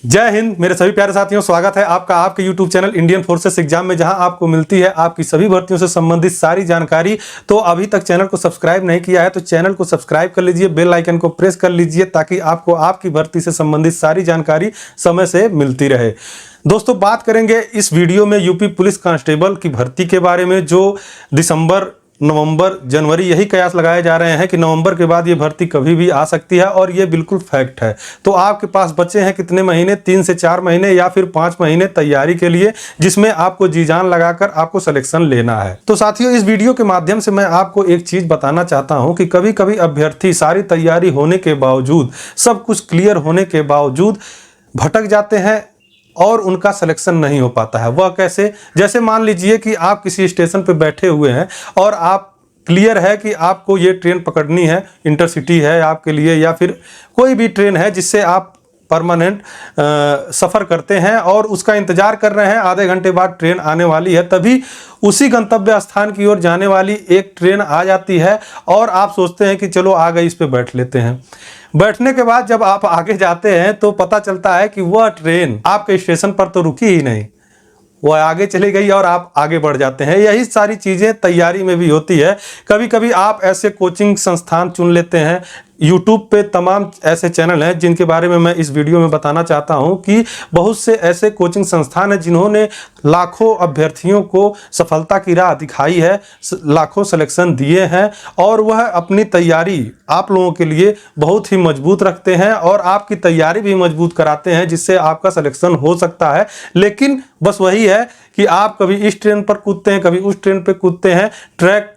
जय हिंद मेरे सभी प्यारे साथियों, स्वागत है आपका आपके YouTube channel Indian forces exam में, जहां आपको मिलती है आपकी सभी भर्तियों से संबंधित सारी जानकारी। तो अभी तक चैनल को सब्सक्राइब नहीं किया है तो चैनल को सब्सक्राइब कर लीजिए, बेल आइकन को प्रेस कर लीजिए ताकि आपको आपकी भर्ती से संबंधित सारी जानकारी समय से मिलती रहे। दोस्तों, बात करेंगे इस वीडियो में यूपी पुलिस कांस्टेबल की भर्ती के बारे में, जो दिसंबर, नवंबर, जनवरी यही कयास लगाए जा रहे हैं कि नवंबर के बाद ये भर्ती कभी भी आ सकती है और ये बिल्कुल फैक्ट है। तो आपके पास बचे हैं कितने महीने? 3 से 4 महीने या फिर 5 महीने तैयारी के लिए, जिसमें आपको जी जान लगाकर आपको सिलेक्शन लेना है। तो साथियों, इस वीडियो के माध्यम से मैं आपको एक चीज बताना चाहता हूं कि कभी कभी अभ्यर्थी सारी तैयारी होने के बावजूद, सब कुछ क्लियर होने के बावजूद भटक जाते हैं और उनका सिलेक्शन नहीं हो पाता है। वह कैसे? जैसे मान लीजिए कि आप किसी स्टेशन पर बैठे हुए हैं और आप क्लियर है कि आपको ये ट्रेन पकड़नी है, इंटरसिटी है आपके लिए या फिर कोई भी ट्रेन है जिससे आप परमानेंट सफ़र करते हैं और उसका इंतज़ार कर रहे हैं, आधे घंटे बाद ट्रेन आने वाली है। तभी उसी गंतव्य स्थान की ओर जाने वाली एक ट्रेन आ जाती है और आप सोचते हैं कि चलो आ गई, इस पे बैठ लेते हैं। बैठने के बाद जब आप आगे जाते हैं तो पता चलता है कि वह ट्रेन आपके स्टेशन पर तो रुकी ही नहीं, वह आगे चली गई और आप आगे बढ़ जाते हैं। यही सारी चीज़ें तैयारी में भी होती है। कभी कभी आप ऐसे कोचिंग संस्थान चुन लेते हैं। यूट्यूब पे तमाम ऐसे चैनल हैं जिनके बारे में मैं इस वीडियो में बताना चाहता हूं कि बहुत से ऐसे कोचिंग संस्थान हैं जिन्होंने लाखों अभ्यर्थियों को सफलता की राह दिखाई है, लाखों सिलेक्शन दिए हैं और वह अपनी तैयारी आप लोगों के लिए बहुत ही मजबूत रखते हैं और आपकी तैयारी भी मजबूत कराते हैं, जिससे आपका सिलेक्शन हो सकता है। लेकिन बस वही है कि आप कभी इस ट्रेन पर कूदते हैं, कभी उस ट्रेन पर कूदते हैं। ट्रैक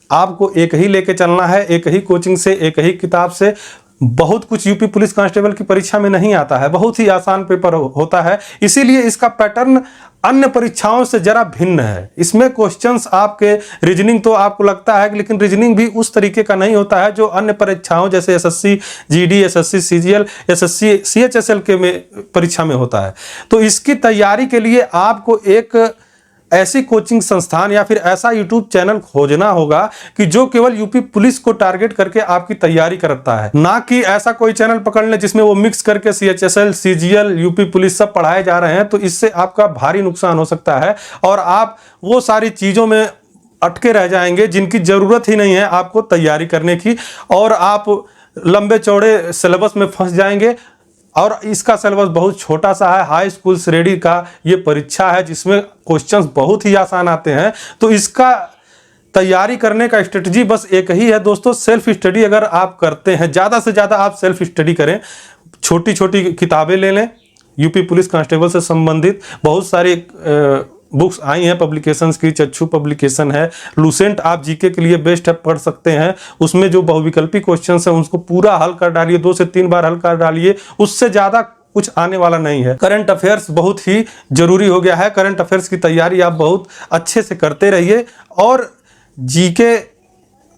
आपको एक ही लेके चलना है, एक ही कोचिंग से, एक ही किताब से। बहुत कुछ यूपी पुलिस कांस्टेबल की परीक्षा में नहीं आता है, बहुत ही आसान पेपर होता है, इसीलिए इसका पैटर्न अन्य परीक्षाओं से जरा भिन्न है। इसमें क्वेश्चंस आपके रीजनिंग तो आपको लगता है, लेकिन रीजनिंग भी उस तरीके का नहीं होता है जो अन्य परीक्षाओं जैसे SSC GD, SSC CGL, SSC CHSL के में परीक्षा में होता है। तो इसकी तैयारी के लिए आपको एक ऐसी कोचिंग संस्थान या फिर ऐसा यूट्यूब चैनल खोजना होगा कि जो केवल यूपी पुलिस को टारगेट करके आपकी तैयारी करता है, ना कि ऐसा कोई चैनल पकड़ ले जिसमें वो मिक्स करके सीएचएसएल, सीजीएल, यूपी पुलिस सब पढ़ाए जा रहे हैं। तो इससे आपका भारी नुकसान हो सकता है और आप वो सारी चीज़ों में अटके रह जाएंगे जिनकी ज़रूरत ही नहीं है आपको तैयारी करने की, और आप लंबे चौड़े सिलेबस में फंस जाएंगे। और इसका सिलेबस बहुत छोटा सा है, हाई स्कूल श्रेणी का ये परीक्षा है जिसमें क्वेश्चंस बहुत ही आसान आते हैं। तो इसका तैयारी करने का स्ट्रेटजी बस एक ही है दोस्तों, सेल्फ स्टडी। अगर आप करते हैं, ज़्यादा से ज़्यादा आप सेल्फ स्टडी करें, छोटी छोटी किताबें ले लें। यूपी पुलिस कांस्टेबल से संबंधित बहुत सारी बुक्स आई हैं पब्लिकेशंस की, चक्षु पब्लिकेशन है, लूसेंट आप जीके के लिए बेस्ट है, पढ़ सकते हैं। उसमें जो बहुविकल्पी क्वेश्चंस हैं उसको पूरा हल कर डालिए, 2 से 3 बार हल कर डालिए, उससे ज़्यादा कुछ आने वाला नहीं है। करंट अफेयर्स बहुत ही जरूरी हो गया है, करंट अफेयर्स की तैयारी आप बहुत अच्छे से करते रहिए और जीके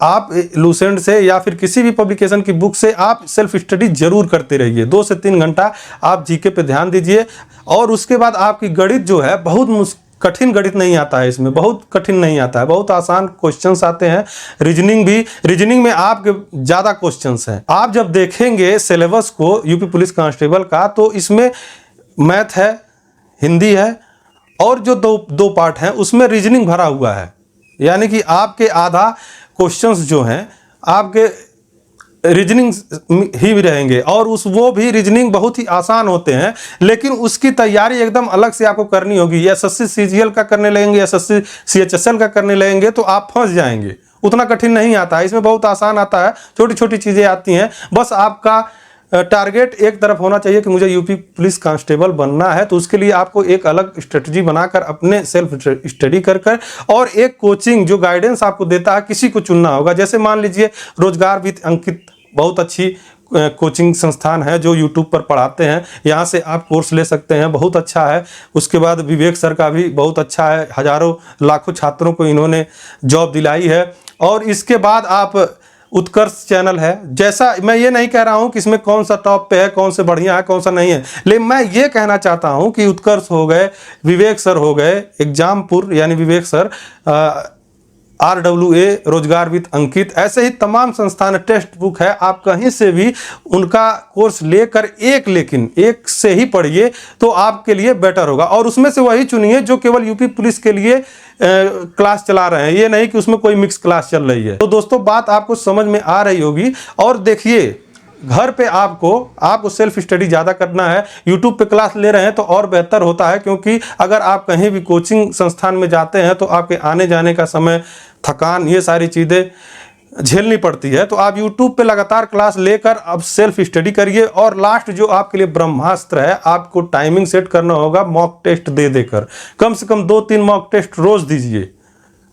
आप लूसेंट से या फिर किसी भी पब्लिकेशन की बुक से आप सेल्फ स्टडी जरूर करते रहिए। 2 से 3 घंटा आप जीके पे ध्यान दीजिए। और उसके बाद आपकी गणित जो है, बहुत कठिन गणित नहीं आता है, इसमें बहुत कठिन नहीं आता है, बहुत आसान क्वेश्चंस आते हैं। रीजनिंग भी, रीजनिंग में आपके ज़्यादा क्वेश्चंस हैं। आप जब देखेंगे सिलेबस को यूपी पुलिस कांस्टेबल का, तो इसमें मैथ है, हिंदी है और जो दो पार्ट हैं उसमें रीजनिंग भरा हुआ है। यानी कि आपके आधा क्वेश्चंस जो हैं आपके रीजनिंग ही भी रहेंगे और वो भी रीजनिंग बहुत ही आसान होते हैं, लेकिन उसकी तैयारी एकदम अलग से आपको करनी होगी। एसएससी सीजीएल का करने लगेंगे, एसएससी सीएचएसएल का करने लगेंगे तो आप फंस जाएंगे। उतना कठिन नहीं आता है, इसमें बहुत आसान आता है, छोटी छोटी चीज़ें आती हैं। बस आपका टारगेट एक तरफ होना चाहिए कि मुझे यूपी पुलिस कांस्टेबल बनना है। तो उसके लिए आपको एक अलग स्ट्रेटजी बनाकर अपने सेल्फ स्टडी कर और एक कोचिंग जो गाइडेंस आपको देता है किसी को चुनना होगा। जैसे मान लीजिए रोजगार विद अंकित बहुत अच्छी कोचिंग संस्थान है जो यूट्यूब पर पढ़ाते हैं, यहाँ से आप कोर्स ले सकते हैं, बहुत अच्छा है। उसके बाद विवेक सर का भी बहुत अच्छा है, हजारों लाखों छात्रों को इन्होंने जॉब दिलाई है। और इसके बाद आप उत्कर्ष चैनल है, जैसा मैं ये नहीं कह रहा हूँ कि इसमें कौन सा टॉप पे है, कौन से बढ़िया है, कौन सा नहीं है, लेकिन मैं ये कहना चाहता हूँ कि उत्कर्ष हो गए, विवेक सर हो गए, एग्जामपुर यानी विवेक सर, RWA रोजगार विद अंकित, ऐसे ही तमाम संस्थान टेक्स्ट बुक है, आप कहीं से भी उनका कोर्स लेकर लेकिन एक से ही पढ़िए तो आपके लिए बेटर होगा। और उसमें से वही चुनिए जो केवल यूपी पुलिस के लिए क्लास चला रहे हैं, ये नहीं कि उसमें कोई मिक्स क्लास चल रही है। तो दोस्तों बात आपको समझ में आ रही होगी। और देखिए घर पे आपको सेल्फ स्टडी ज़्यादा करना है, यूट्यूब पे क्लास ले रहे हैं तो और बेहतर होता है, क्योंकि अगर आप कहीं भी कोचिंग संस्थान में जाते हैं तो आपके आने जाने का समय, थकान, ये सारी चीज़ें झेलनी पड़ती है। तो आप यूट्यूब पे लगातार क्लास लेकर अब सेल्फ स्टडी करिए। और लास्ट जो आपके लिए ब्रह्मास्त्र है, आपको टाइमिंग सेट करना होगा मॉक टेस्ट दे देकर। कम से कम 2-3 मॉक टेस्ट रोज दीजिए।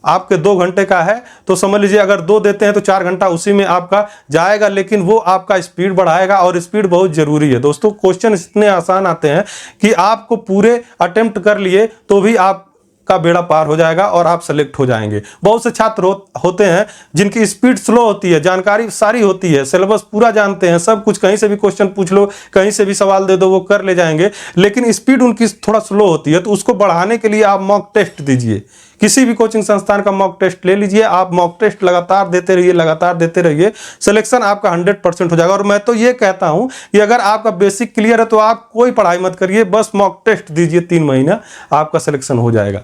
आपके 2 घंटे का है तो समझ लीजिए अगर 2 देते हैं तो 4 घंटा उसी में आपका जाएगा, लेकिन वो आपका स्पीड बढ़ाएगा और स्पीड बहुत जरूरी है। दोस्तों क्वेश्चन इतने आसान आते हैं कि आपको पूरे अटेम्प्ट कर लिए तो भी आपका बेड़ा पार हो जाएगा और आप सेलेक्ट हो जाएंगे। बहुत से छात्र होते हैं जिनकी स्पीड स्लो होती है, जानकारी सारी होती है, सिलेबस पूरा जानते हैं, सब कुछ, कहीं से भी क्वेश्चन पूछ लो, कहीं से भी सवाल दे दो, वो कर ले जाएंगे, लेकिन स्पीड उनकी थोड़ा स्लो होती है। तो उसको बढ़ाने के लिए आप मॉक टेस्ट दीजिए। किसी भी कोचिंग संस्थान का मॉक टेस्ट ले लीजिए, आप मॉक टेस्ट लगातार देते रहिए, सिलेक्शन आपका 100% हो जाएगा। और मैं तो ये कहता हूं कि अगर आपका बेसिक क्लियर है तो आप कोई पढ़ाई मत करिए, बस मॉक टेस्ट दीजिए, 3 महीना आपका सिलेक्शन हो जाएगा।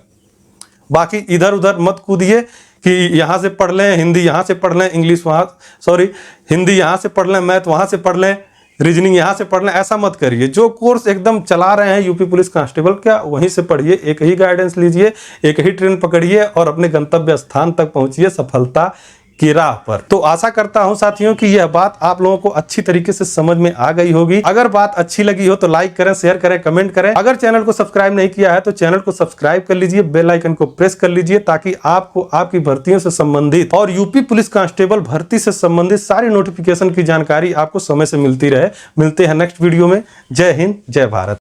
बाकी इधर उधर मत कूदिए कि यहाँ से पढ़ लें, हिंदी यहाँ से पढ़ लें, हिंदी यहाँ से पढ़ लें, मैथ वहाँ से पढ़ लें, रीजनिंग यहाँ से पढ़ लें, ऐसा मत करिए। जो कोर्स एकदम चला रहे हैं यूपी पुलिस कांस्टेबल का, वहीं से पढ़िए, एक ही गाइडेंस लीजिए, एक ही ट्रेन पकड़िए और अपने गंतव्य स्थान तक पहुंचिए सफलता की राह पर। तो आशा करता हूं साथियों कि यह बात आप लोगों को अच्छी तरीके से समझ में आ गई होगी। अगर बात अच्छी लगी हो तो लाइक करें, शेयर करें, कमेंट करें। अगर चैनल को सब्सक्राइब नहीं किया है तो चैनल को सब्सक्राइब कर लीजिए, बेल आइकन को प्रेस कर लीजिए, ताकि आपको आपकी भर्तियों से संबंधित और यूपी पुलिस कांस्टेबल भर्ती से संबंधित सारी नोटिफिकेशन की जानकारी आपको समय से मिलती रहे। मिलते हैं नेक्स्ट वीडियो में। जय हिंद, जय भारत।